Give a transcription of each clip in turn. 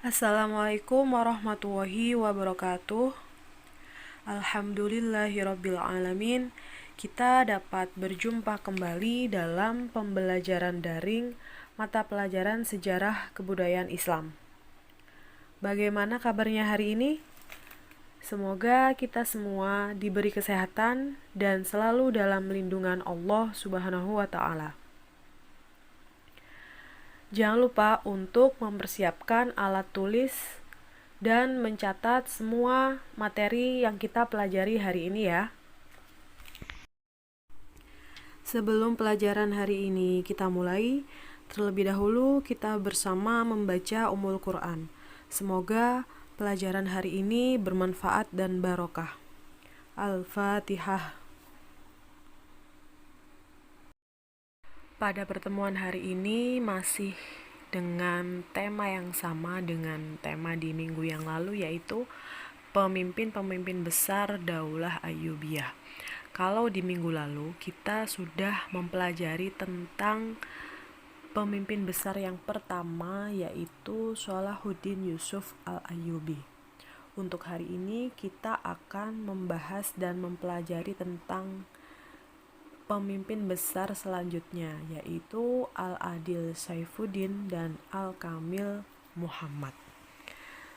Assalamualaikum warahmatullahi wabarakatuh. Alhamdulillahirabbil alamin. Kita dapat berjumpa kembali dalam pembelajaran daring mata pelajaran sejarah kebudayaan Islam. Bagaimana kabarnya hari ini? Semoga kita semua diberi kesehatan dan selalu dalam lindungan Allah Subhanahu wa taala. Jangan lupa untuk mempersiapkan alat tulis dan mencatat semua materi yang kita pelajari hari ini ya. Sebelum pelajaran hari ini kita mulai, terlebih dahulu kita bersama membaca Ummul Quran. Semoga pelajaran hari ini bermanfaat dan barokah. Al-Fatihah. Pada pertemuan hari ini masih dengan tema yang sama dengan tema di minggu yang lalu, yaitu pemimpin-pemimpin besar Daulah Ayyubiyah. Kalau di minggu lalu kita sudah mempelajari tentang pemimpin besar yang pertama, yaitu Shalahuddin Yusuf Al-Ayyubi. Untuk hari ini kita akan membahas dan mempelajari tentang pemimpin besar selanjutnya, yaitu Al-Adil Saifuddin dan Al-Kamil Muhammad.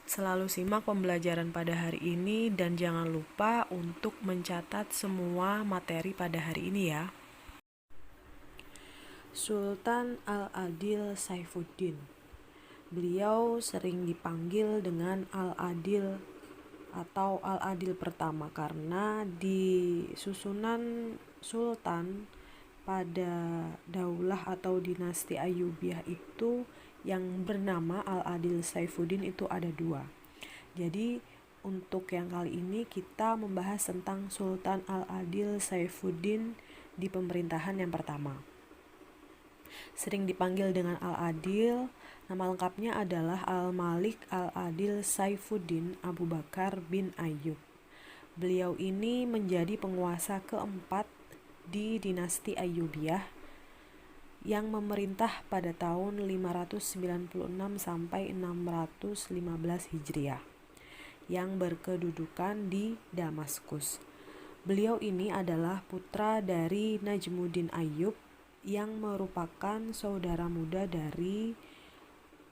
Selalu simak pembelajaran pada hari ini dan jangan lupa untuk mencatat semua materi pada hari ini ya. Sultan Al-Adil Saifuddin. Beliau sering dipanggil dengan Al-Adil atau Al-Adil pertama karena di susunan sultan pada daulah atau dinasti Ayyubiyah itu yang bernama Al-Adil Saifuddin itu ada dua. Jadi untuk yang kali ini kita membahas tentang Sultan Al-Adil Saifuddin di pemerintahan yang pertama. Sering dipanggil dengan Al-Adil, nama lengkapnya adalah Al-Malik Al-Adil Saifuddin Abu Bakar bin Ayyub. Beliau ini menjadi penguasa keempat di dinasti Ayyubiyah yang memerintah pada tahun 596 sampai 615 Hijriah yang berkedudukan di Damaskus. Beliau ini adalah putra dari Najmuddin Ayyub yang merupakan saudara muda dari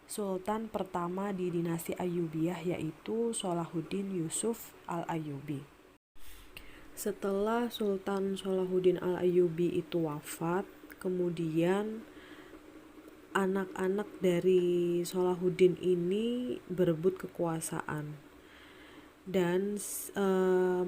sultan pertama di dinasti Ayyubiyah, yaitu Shalahuddin Yusuf Al-Ayyubi. Setelah Sultan Shalahuddin Al-Ayyubi itu wafat, kemudian anak-anak dari Shalahuddin ini berebut kekuasaan. Dan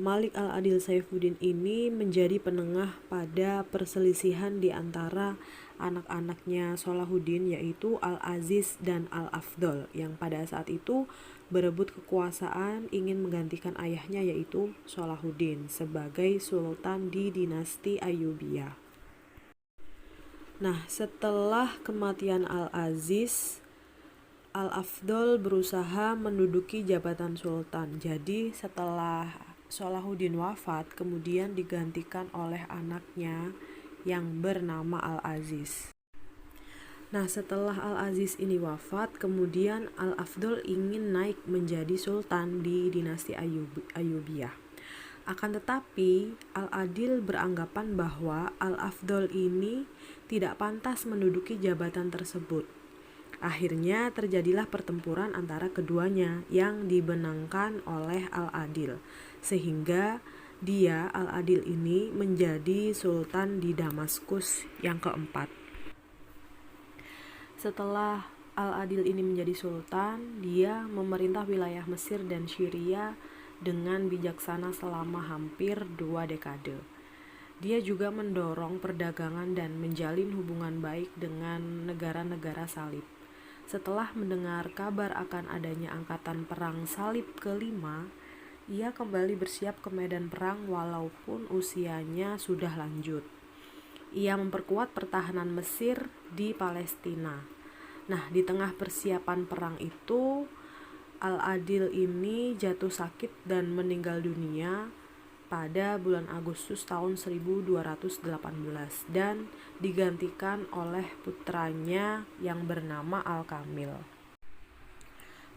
Malik Al-Adil Saifuddin ini menjadi penengah pada perselisihan di antara anak-anaknya Shalahuddin, yaitu Al-Aziz dan Al-Afdol, yang pada saat itu berebut kekuasaan ingin menggantikan ayahnya, yaitu Shalahuddin, sebagai sultan di dinasti Ayyubiyah. Nah, setelah kematian Al-Aziz, Al-Afdol berusaha menduduki jabatan sultan. Jadi setelah Shalahuddin wafat, kemudian digantikan oleh anaknya yang bernama Al-Aziz. Nah, setelah Al-Aziz ini wafat, kemudian Al-Afdol ingin naik menjadi sultan di dinasti Ayyubiyah. Akan tetapi, Al-Adil beranggapan bahwa Al-Afdol ini tidak pantas menduduki jabatan tersebut. Akhirnya terjadilah pertempuran antara keduanya yang dibenangkan oleh Al-Adil, sehingga dia, Al-Adil ini, menjadi sultan di Damaskus yang keempat. Setelah Al-Adil ini menjadi sultan, dia memerintah wilayah Mesir dan Syria dengan bijaksana selama hampir 2 dekade. Dia juga mendorong perdagangan dan menjalin hubungan baik dengan negara-negara salib. Setelah mendengar kabar akan adanya angkatan perang salib kelima, ia kembali bersiap ke medan perang walaupun usianya sudah lanjut. Ia memperkuat pertahanan Mesir di Palestina. Nah, di tengah persiapan perang itu, Al-Adil ini jatuh sakit dan meninggal dunia pada bulan Agustus tahun 1218 dan digantikan oleh putranya yang bernama Al-Kamil.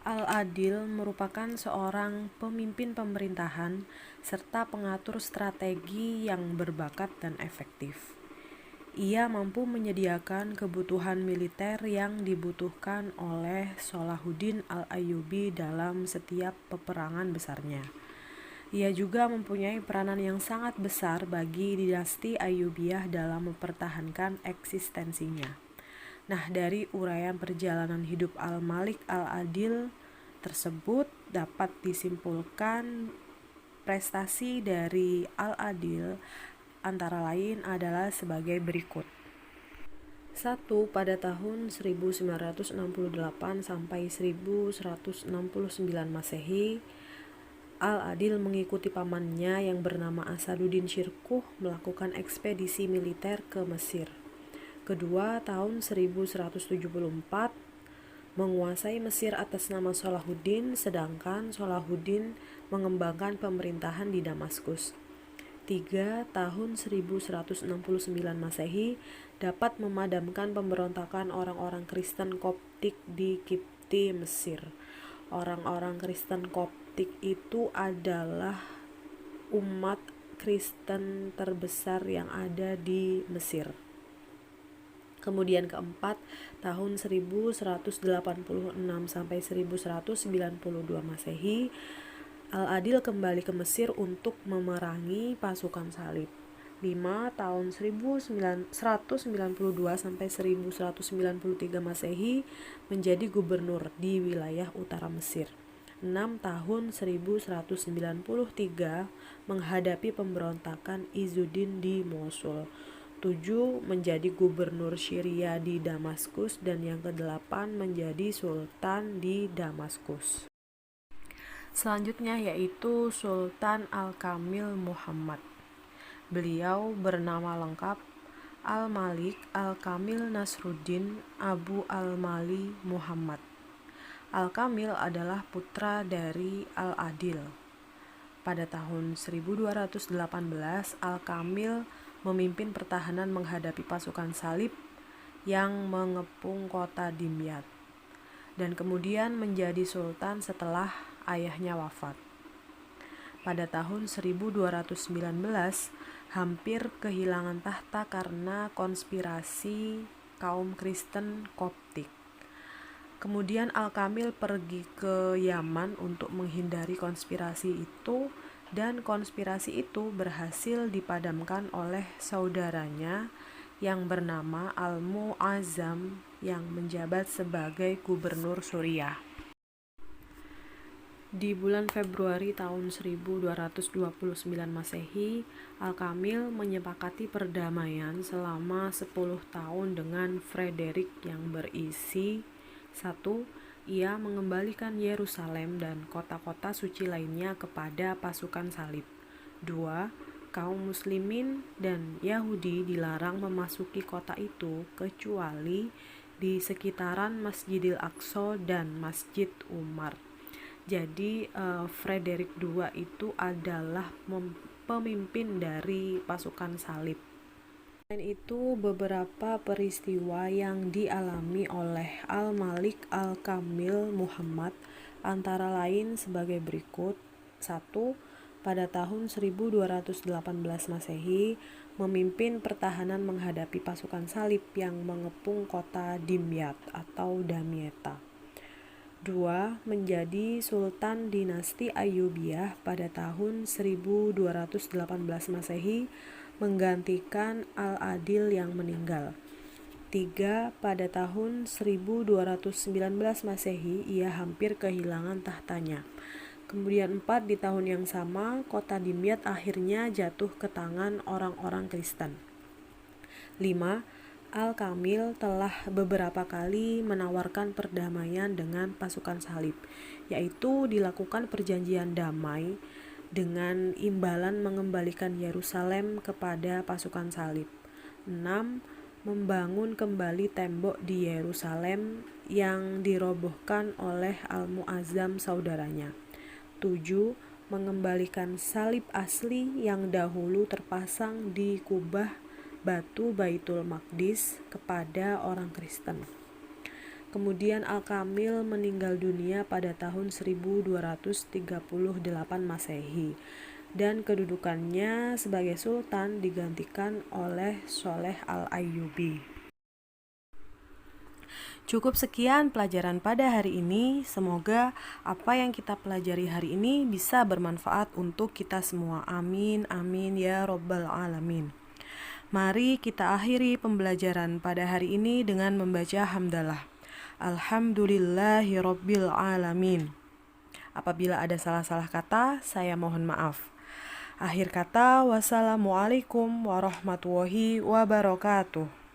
Al-Adil merupakan seorang pemimpin pemerintahan serta pengatur strategi yang berbakat dan efektif. Ia mampu menyediakan kebutuhan militer yang dibutuhkan oleh Salahuddin Al-Ayyubi dalam setiap peperangan besarnya. Ia juga mempunyai peranan yang sangat besar bagi dinasti Ayyubiyah dalam mempertahankan eksistensinya. Nah, dari uraian perjalanan hidup Al-Malik Al-Adil tersebut dapat disimpulkan prestasi dari Al-Adil antara lain adalah sebagai berikut. 1. Pada tahun 1968 sampai 1169 Masehi, Al-Adil mengikuti pamannya yang bernama Asaduddin Syirkuh melakukan ekspedisi militer ke Mesir. Kedua, tahun 1174 menguasai Mesir atas nama Salahuddin, sedangkan Salahuddin mengembangkan pemerintahan di Damaskus. 3. Tahun 1169 Masehi dapat memadamkan pemberontakan orang-orang Kristen Koptik di Kipti, Mesir. Orang-orang Kristen Koptik itu adalah umat Kristen terbesar yang ada di Mesir. Kemudian keempat, tahun 1186 sampai 1192 Masehi, Al-Adil kembali ke Mesir untuk memerangi pasukan salib. 5. Tahun 1192 sampai 1193 Masehi menjadi gubernur di wilayah utara Mesir. 6. Tahun 1193 menghadapi pemberontakan Izzuddin di Mosul. 7. Menjadi gubernur Syria di Damaskus, dan yang ke-8 menjadi sultan di Damaskus. Selanjutnya yaitu Sultan Al-Kamil Muhammad. Beliau bernama lengkap Al-Malik Al-Kamil Nasruddin Abu Al-Mali Muhammad. Al-Kamil adalah putra dari Al-Adil. Pada tahun 1218, Al-Kamil memimpin pertahanan menghadapi pasukan salib yang mengepung kota Dimyat, dan kemudian menjadi sultan setelah ayahnya wafat. Pada tahun 1219, hampir kehilangan tahta karena konspirasi kaum Kristen Koptik. Kemudian Al-Kamil pergi ke Yaman untuk menghindari konspirasi itu, dan konspirasi itu berhasil dipadamkan oleh saudaranya yang bernama Al-Mu'azzam yang menjabat sebagai gubernur Suriah. Di bulan Februari tahun 1229 Masehi, Al-Kamil menyepakati perdamaian selama 10 tahun dengan Frederick yang berisi 1. Ia mengembalikan Yerusalem dan kota-kota suci lainnya kepada pasukan salib. 2. Kaum muslimin dan Yahudi dilarang memasuki kota itu kecuali di sekitaran Masjidil Aqsa dan Masjid Umar. Jadi Frederick II itu adalah pemimpin dari pasukan salib. Selain itu, beberapa peristiwa yang dialami oleh Al-Malik Al-Kamil Muhammad antara lain sebagai berikut. 1. Pada tahun 1218 Masehi, memimpin pertahanan menghadapi pasukan salib yang mengepung kota Dimyat atau Damietta. 2. Menjadi Sultan Dinasti Ayyubiyah pada tahun 1218 Masehi, menggantikan Al-Adil yang meninggal. 3. Pada tahun 1219 Masehi, ia hampir kehilangan tahtanya. Kemudian 4. Di tahun yang sama, kota Dimyat akhirnya jatuh ke tangan orang-orang Kristen. 5. Al-Kamil telah beberapa kali menawarkan perdamaian dengan pasukan salib, yaitu dilakukan perjanjian damai dengan imbalan mengembalikan Yerusalem kepada pasukan salib. 6. Membangun kembali tembok di Yerusalem yang dirobohkan oleh Al-Mu'azzam saudaranya. 7. Mengembalikan salib asli yang dahulu terpasang di kubah batu Baitul Maqdis kepada orang Kristen. Kemudian Al-Kamil meninggal dunia pada tahun 1238 Masehi dan kedudukannya sebagai sultan digantikan oleh Sholeh Al-Ayyubi. Cukup sekian pelajaran pada hari ini. Semoga apa yang kita pelajari hari ini bisa bermanfaat untuk kita semua. Amin, amin ya robbal alamin. Mari kita akhiri pembelajaran pada hari ini dengan membaca hamdalah. Alhamdulillahirabbil alamin. Apabila ada salah-salah kata, saya mohon maaf. Akhir kata, wassalamualaikum warahmatullahi wabarakatuh.